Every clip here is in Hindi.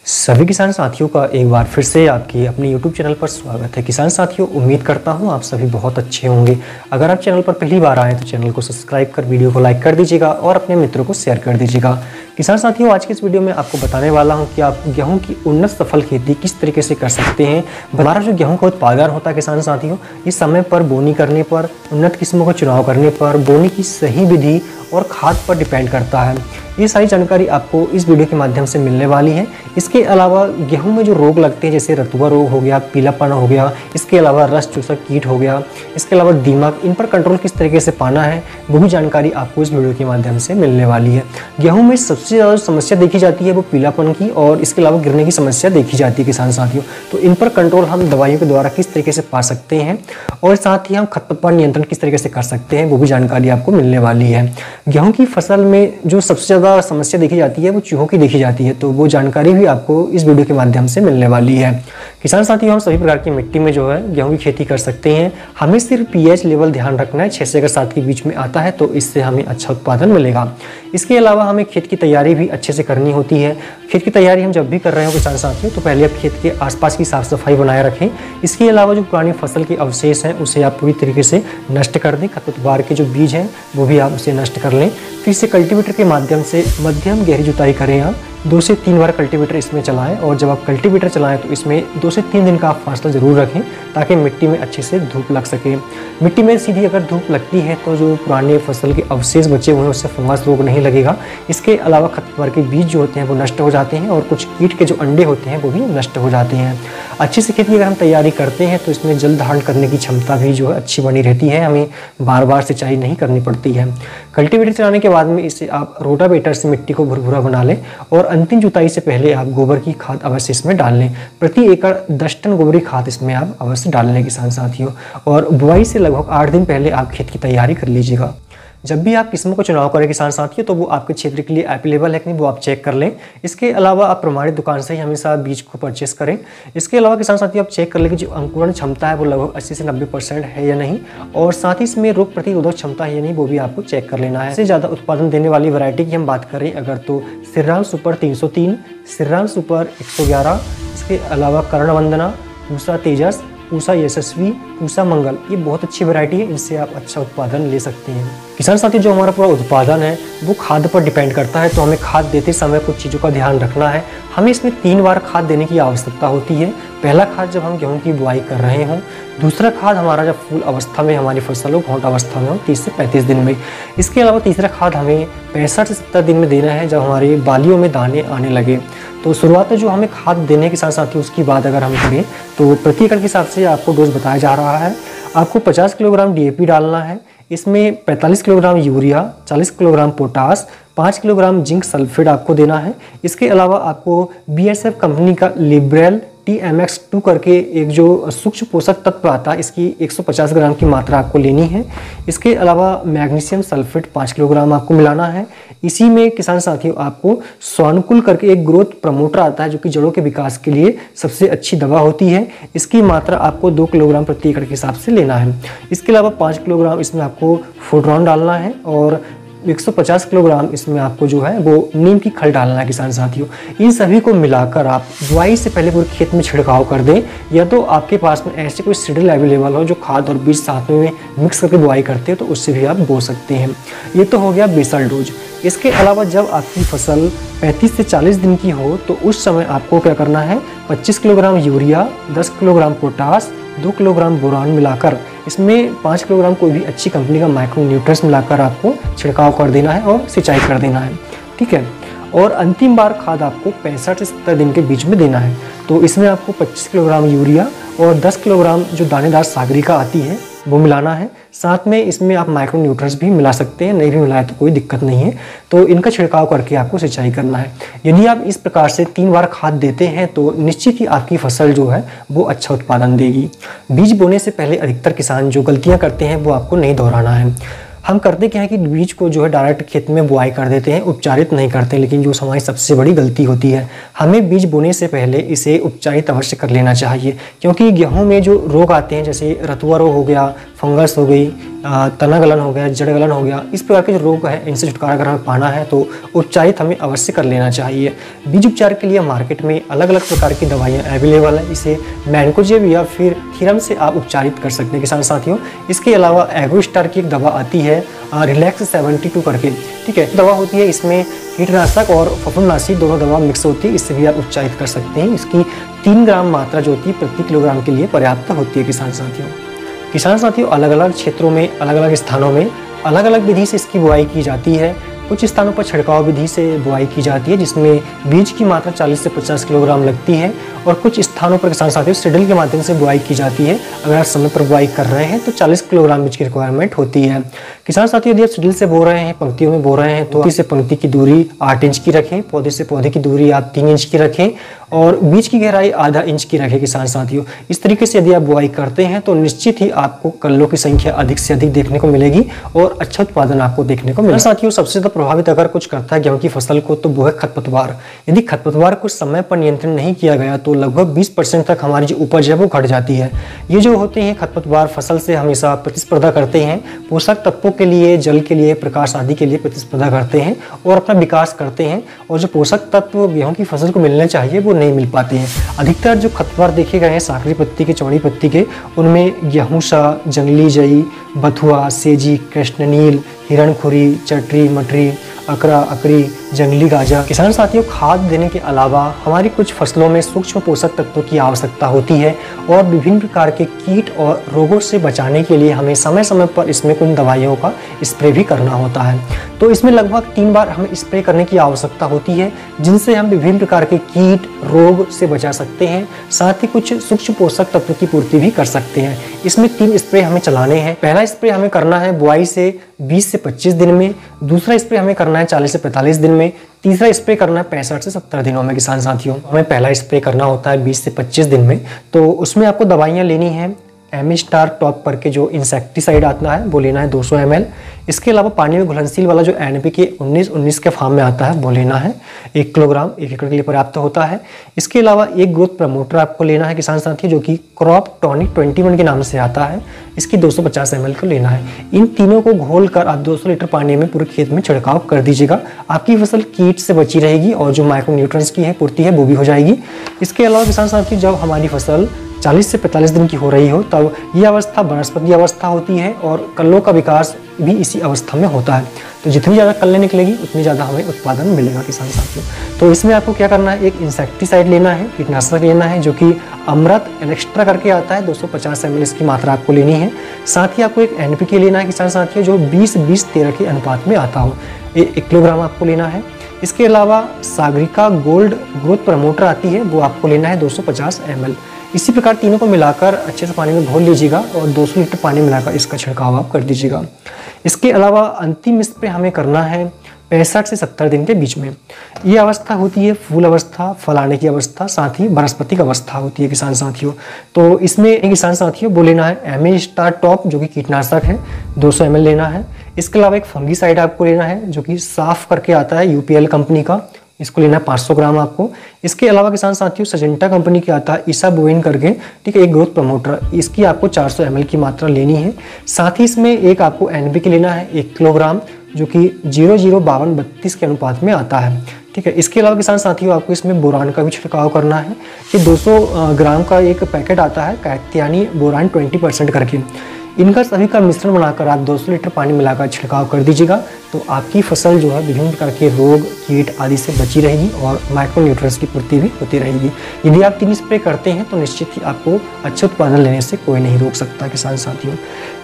सभी किसान साथियों का एक बार फिर से आपकी अपने YouTube चैनल पर स्वागत है। किसान साथियों, उम्मीद करता हूं आप सभी बहुत अच्छे होंगे। अगर आप चैनल पर पहली बार आए तो चैनल को सब्सक्राइब कर वीडियो को लाइक कर दीजिएगा और अपने मित्रों को शेयर कर दीजिएगा। किसान साथियों, आज के इस वीडियो में आपको बताने वाला हूं कि आप गेहूं की उन्नत सफल खेती किस तरीके से कर सकते हैं। हमारा जो गेहूं का उत्पादन होता है किसान साथियों, इस समय पर बोनी करने पर, उन्नत किस्मों का चुनाव करने पर, बोनी की सही विधि और खाद पर डिपेंड करता है। ये सारी जानकारी आपको इस वीडियो के माध्यम से मिलने वाली है। इसके अलावा गेहूं में जो रोग लगते हैं जैसे रतुआ रोग हो गया, पीलापन हो गया, इसके अलावा रस चूसक कीट हो गया, इसके अलावा दीमक, इन पर कंट्रोल किस तरीके से पाना है वो भी जानकारी आपको इस वीडियो के माध्यम से मिलने वाली है। गेहूं में सबसे ज़्यादा समस्या देखी जाती है वो पीलापन की और इसके अलावा गिरने की समस्या देखी जाती है किसान साथियों। तो इन पर कंट्रोल हम दवाइयों के द्वारा किस तरीके से पा सकते हैं और साथ ही हम खरपतवार नियंत्रण किस तरीके से कर सकते हैं वो भी जानकारी आपको मिलने वाली है। गेहूं की फसल में जो सबसे ज़्यादा समस्या देखी जाती है वो चूहों की देखी जाती है, तो वो जानकारी भी आपको इस वीडियो के माध्यम से मिलने वाली है। किसान साथियों, हम सभी प्रकार की मिट्टी में जो है गेहूं की खेती कर सकते हैं। हमें सिर्फ पीएच लेवल ध्यान रखना है, 6 से अगर 7 के बीच में आता है तो इससे हमें अच्छा उत्पादन मिलेगा। इसके अलावा हमें खेत की तैयारी भी अच्छे से करनी होती है। खेत की तैयारी हम जब भी कर रहे हो किसान साथियों तो पहले आप खेत के आसपास की साफ सफाई बनाए रखें। इसके अलावा जो पुरानी फसल के अवशेष हैं उसे आप पूरी तरीके से नष्ट कर दें। खरपतवार के जो बीज हैं वो भी आप उसे नष्ट कर लें। फिर से कल्टीवेटर के माध्यम से मध्यम गहरी जुताई करें। आप 2 से 3 बार कल्टीवेटर इसमें चलाएं और जब आप कल्टीवेटर चलाएं तो इसमें 2 से 3 दिन का आप फासला जरूर रखें ताकि मिट्टी में अच्छे से धूप लग सके। मिट्टी में सीधी अगर धूप लगती है तो जो पुराने फसल के अवशेष बचे हुए हैं उससे फंगस रोग नहीं लगेगा। इसके अलावा खरपतवार के बीज जो होते हैं वो नष्ट हो जाते हैं और कुछ कीट के जो अंडे होते हैं वो भी नष्ट हो जाते हैं। अच्छी से खेती अगर हम तैयारी करते हैं तो इसमें जल धारण करने की क्षमता भी जो है अच्छी बनी रहती है। हमें बार बार सिंचाई नहीं करनी पड़ती है। कल्टीवेटर चलाने के बाद में इसे आप रोटावेटर से मिट्टी को भुरभुरा बना लें और अंतिम जुताई से पहले आप गोबर की खाद अवश्य इसमें डाल लें। प्रति एकड़ 10 टन गोबरी खाद इसमें आप अवश्य डाल लें किसान साथियों। और बुआई से लगभग 8 दिन पहले आप खेत की तैयारी कर लीजिएगा। जब भी आप किस्मों को चुनाव करें किसान साथियों तो वो आपके क्षेत्र के लिए अवेलेबल है कि नहीं वो आप चेक कर लें। इसके अलावा आप प्रमाणित दुकान से ही हमेशा बीज को परचेस करें। इसके अलावा किसान साथियों आप चेक कर लें कि जो अंकुरण क्षमता है वो लगभग 80 से 90% है या नहीं, और साथ ही इसमें रोग प्रतिरोधक क्षमता है या नहीं वो भी आपको चेक कर लेना है। इससे ज़्यादा उत्पादन देने वाली वैरायटी की हम बात करें अगर तो श्रीराम सुपर 303, श्रीराम सुपर 111, इसके अलावा कर्णवंदना, पूसा तेजस, पूसा यशस्वी, पूसा मंगल, ये बहुत अच्छी वैरायटी है। इनसे आप अच्छा उत्पादन ले सकते हैं। किसान साथी, जो हमारा पूरा उत्पादन है वो खाद पर डिपेंड करता है, तो हमें खाद देते समय कुछ चीज़ों का ध्यान रखना है। हमें इसमें 3 बार खाद देने की आवश्यकता होती है। पहला खाद जब हम गेहूं की बुआई कर रहे हों, दूसरा खाद हमारा जब फूल अवस्था में हमारी फसल हो, घोंट अवस्था में हो, 30 से 35 दिन में। इसके अलावा तीसरा खाद हमें 65 से 70 दिन में देना है जब हमारी बालियों में दाने आने लगे। तो शुरुआत में जो हमें खाद देने के साथ साथ ही उसकी बात अगर हम करें तो प्रति एकड़ के हिसाब से आपको डोज बताया जा रहा है। आपको 50 किलोग्राम DAP डालना है, इसमें 45 kilogram urea, 40 kilogram potash, 5 kilogram zinc sulphate आपको देना है। इसके अलावा आपको BASF कंपनी का लिबरेल TMX2 करके एक जो सूक्ष्म पोषक तत्व आता है इसकी 150 ग्राम की मात्रा आपको लेनी है। इसके अलावा मैग्नीशियम सल्फेट 5 किलोग्राम आपको मिलाना है। इसी में किसान साथियों आपको स्वानुकूल करके एक ग्रोथ प्रमोटर आता है जो कि जड़ों के विकास के लिए सबसे अच्छी दवा होती है। इसकी मात्रा आपको 2 किलोग्राम प्रति एकड़ के हिसाब से लेना है। इसके अलावा 5 किलोग्राम इसमें आपको फोड्रॉन डालना है और 150 किलोग्राम इसमें आपको जो है वो नीम की खल डालना है किसान साथियों। इन सभी को मिलाकर आप बुआई से पहले पूरे खेत में छिड़काव कर दें, या तो आपके पास में ऐसे कोई सीडल अवेलेबल हो जो खाद और बीज साथ में मिक्स करके बुआई करते हैं तो उससे भी आप बो सकते हैं। ये तो हो गया बेसल डोज। इसके अलावा जब आपकी फसल 35 से 40 दिन की हो तो उस समय आपको क्या करना है, 25 kilogram urea, 10 kilogram potash, 2 kilogram boron मिलाकर इसमें 5 किलोग्राम कोई भी अच्छी कंपनी का माइक्रो न्यूट्रिएंट्स मिलाकर आपको छिड़काव कर देना है और सिंचाई कर देना है। ठीक है। और अंतिम बार खाद आपको 65 से 70 दिन के बीच में देना है। तो इसमें आपको 25 किलोग्राम यूरिया और 10 किलोग्राम जो दानेदार सागरिका आती है वो मिलाना है। साथ में इसमें आप माइक्रो न्यूट्रिएंट्स भी मिला सकते हैं, नहीं भी मिलाए तो कोई दिक्कत नहीं है। तो इनका छिड़काव करके आपको सिंचाई करना है। यदि आप इस प्रकार से 3 बार खाद देते हैं तो निश्चित ही आपकी फसल जो है वो अच्छा उत्पादन देगी। बीज बोने से पहले अधिकतर किसान जो गलतियां करते हैं वो आपको नहीं दोहराना है। हम करते क्या है कि बीज को जो है डायरेक्ट खेत में बुआई कर देते हैं, उपचारित नहीं करते, लेकिन जो हमारी सबसे बड़ी गलती होती है, हमें बीज बोने से पहले इसे उपचारित अवश्य कर लेना चाहिए। क्योंकि गेहूं में जो रोग आते हैं जैसे रतुआ रोग हो गया, फंगस हो गई, तना गलन हो गया, जड़ गलन हो गया, इस प्रकार के जो रोग है इनसे छुटकारा अगर हमें पाना है तो उपचारित हमें अवश्य कर लेना चाहिए। बीज उपचार के लिए मार्केट में अलग अलग प्रकार की दवाइयाँ अवेलेबल है। इसे मैनकोजेब या फिर थीरम से आप उपचारित कर सकते हैं किसान साथियों। इसके अलावा एग्रोस्टार की एक दवा आती है रिलैक्स 72 करके, ठीक है, दवा होती है, इसमें कीटनाशक और फफूंदनाशी दोनों दवा मिक्स होती है, इससे भी आप उपचारित कर सकते हैं। इसकी 3 ग्राम मात्रा जो होती है प्रति किलोग्राम के लिए पर्याप्त होती है किसान साथियों। किसान साथियों, अलग अलग क्षेत्रों में, अलग अलग स्थानों में अलग अलग विधि से इसकी बुआई की जाती है। कुछ स्थानों पर छिड़काव विधि से बुआई की जाती है जिसमें बीज की मात्रा 40 से 50 किलोग्राम लगती है, और कुछ स्थानों पर किसान साथियों सिडल के माध्यम से बुआई की जाती है। अगर आप समय पर बुआई कर रहे हैं तो 40 किलोग्राम बीज की रिक्वायरमेंट होती है। किसान साथियों, यदि आप सिडल से बो रहे हैं, पंक्तियों में बो रहे हैं, तो पंक्ति से पंक्ति की दूरी 8 इंच की रखें, पौधे से पौधे की दूरी आप 3 इंच की रखें, और बीज की गहराई आधा इंच की रखें किसान साथियों। इस तरीके से यदि आप बुआई करते हैं तो निश्चित ही आपको कल्लों की संख्या अधिक से अधिक देखने को मिलेगी और अच्छा उत्पादन आपको देखने को मिलेगा। साथियों, सबसे ज्यादा प्रभावित अगर कुछ करता है गेहूं की फसल को तो वो है खरपतवार। यदि खरपतवार को समय पर नियंत्रण नहीं किया गया तो लगभग 20% तक हमारी जो उपज है वो घट जाती है। ये जो होते हैं खरपतवार फसल से हमेशा प्रतिस्पर्धा करते हैं, पोषक तत्वों के लिए, जल के लिए, प्रकाश आदि के लिए प्रतिस्पर्धा करते हैं और अपना विकास करते हैं, और जो पोषक तत्व गेहूं की फसल को मिलने चाहिए वो नहीं मिल पाते हैं। अधिकतर जो खरपतवार देखे गए हैं साकरी पत्ती के, चौड़ी पत्ती के, उनमें गेहूंसा, जंगली जई, बथुआ, सेजी, कृष्णनील, हिरणखुरी, चटरी, मटरी, अकरा, अकरी, जंगली गाजा। किसान साथियों, खाद देने के अलावा हमारी कुछ फसलों में सूक्ष्म पोषक तत्वों की आवश्यकता होती है, और विभिन्न प्रकार के कीट और रोगों से बचाने के लिए हमें समय समय पर इसमें कुछ दवाइयों का स्प्रे भी करना होता है। तो इसमें लगभग 3 बार हमें स्प्रे करने की आवश्यकता होती है, जिनसे हम विभिन्न प्रकार के कीट रोग से बचा सकते हैं, साथ ही कुछ सूक्ष्म पोषक तत्व की पूर्ति भी कर सकते हैं। इसमें 3 स्प्रे हमें चलाने हैं। पहला स्प्रे हमें करना है बुआई से 20 से 25 दिन में, दूसरा स्प्रे हमें करना है 40 से 45 दिन में, तीसरा स्प्रे करना है 65 से 70 दिनों में। किसान साथियों, हमें पहला स्प्रे करना होता है 20 से 25 दिन में, तो उसमें आपको दवाइयाँ लेनी है। एमिस्टार टॉप करके जो इंसेक्टिसाइड आता है वो लेना है 200 ml। इसके अलावा पानी में घुलनशील वाला जो NPK 19-19 के फॉर्म में आता है वो लेना है 1 किलोग्राम, 1 एकड़ के लिए पर्याप्त होता है। इसके अलावा एक ग्रोथ प्रमोटर आपको लेना है किसान साथियों, जो कि क्रॉप टॉनिक 21 के नाम से आता है। इसकी 250 ml को लेना है। इन तीनों को घोल कर आप 200 लीटर पानी में पूरे खेत में छिड़काव कर दीजिएगा। आपकी फसल कीट से बची रहेगी और जो माइक्रोन्यूट्रिएंट्स की है पूर्ति है वो भी हो जाएगी। इसके अलावा किसान साथियों, जब हमारी फसल 40 से 45 दिन की हो रही हो तब ये अवस्था वनस्पति अवस्था होती है, और कल्लों का विकास भी इसी अवस्था में होता है। तो जितनी ज़्यादा कल्लें निकलेगी उतनी ज़्यादा हमें उत्पादन मिलेगा किसान साथियों। तो इसमें आपको क्या करना है, एक इंसेक्टिसाइड लेना है, कीटनाशक लेना है, जो कि अमृत एक्स्ट्रा करके आता है, 250 ml इसकी मात्रा आपको लेनी है। साथ ही आपको एक NPK लेना है किसान साथियों, जो 20-20-13 के अनुपात में आता हो, 1 किलोग्राम आपको लेना है। इसके अलावा सागरिका गोल्ड ग्रोथ प्रमोटर आती है, वो आपको लेना है 250 ml। इसी प्रकार तीनों को मिलाकर अच्छे से पानी में घोल लीजिएगा और 200 लीटर पानी मिलाकर इसका छिड़काव आप कर दीजिएगा। इसके अलावा अंतिम स्प्रे हमें करना है 65 से 70 दिन के बीच में। ये अवस्था होती है फूल अवस्था, फल आने की अवस्था, साथ ही वानस्पतिक अवस्था होती है किसान साथियों। तो इसमें किसान साथियों वो लेना है एमिस्टार टॉप, जो कि कीटनाशक है, 200 ml लेना है। इसके अलावा एक फंगीसाइड आपको लेना है, जो कि साफ करके आता है UPL कंपनी का, इसको लेना है 500 ग्राम आपको। इसके अलावा किसान साथियों सजेंटा कंपनी की आता है इसाबुइन करके, ठीक है, एक ग्रोथ प्रमोटर, इसकी आपको 400 ml की मात्रा लेनी है। साथ ही इसमें एक आपको NPK लेना है 1 किलोग्राम, जो कि 005232 के अनुपात में आता है, ठीक है। इसके अलावा किसान साथियों आपको इसमें बोरान का भी छिड़काव करना है। ये 200 ग्राम का एक पैकेट आता है कात्यायनी बोरान 20% करके। इनका सभी का मिश्रण बनाकर आप 200 लीटर पानी मिलाकर छिड़काव कर दीजिएगा, तो आपकी फसल जो है विभिन्न प्रकार के रोग कीट आदि से बची रहेगी और माइक्रोन्यूट्रिएंट्स की पूर्ति भी होती रहेगी। यदि आप 3 स्प्रे करते हैं तो निश्चित ही आपको अच्छे उत्पादन लेने से कोई नहीं रोक सकता किसान साथियों।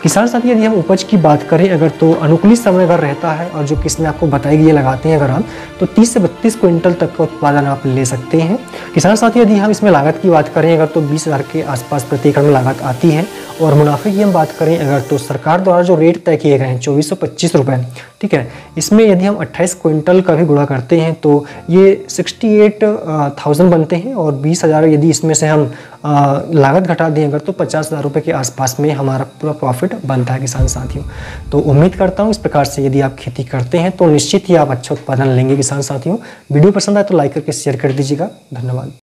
किसान साथी, यदि हम उपज की बात करें अगर, तो अनुकूलित समय अगर रहता है और जो किस्में आपको बताई गई लगाते हैं अगर हम, तो 30 से 32 क्विंटल तक का उत्पादन आप ले सकते हैं। किसान साथी, यदि हम इसमें लागत की बात करें अगर, तो 20,000 के आसपास प्रति एकड़ में लागत आती है। और मुनाफे की हम बात करें अगर, तो सरकार द्वारा जो रेट तय किए गए हैं 2425 रुपये, ठीक है, इसमें यदि हम 28 क्विंटल का भी गुणा करते हैं तो ये 68,000 बनते हैं। और 20,000 यदि इसमें से हम लागत घटा दें अगर, तो 50,000 रुपये के आसपास में हमारा पूरा प्रॉफिट बनता है किसान साथियों। तो उम्मीद करता हूँ इस प्रकार से यदि आप खेती करते हैं तो निश्चित ही आप अच्छा उत्पादन लेंगे किसान साथियों। वीडियो पसंद आए तो लाइक करके शेयर कर दीजिएगा। धन्यवाद।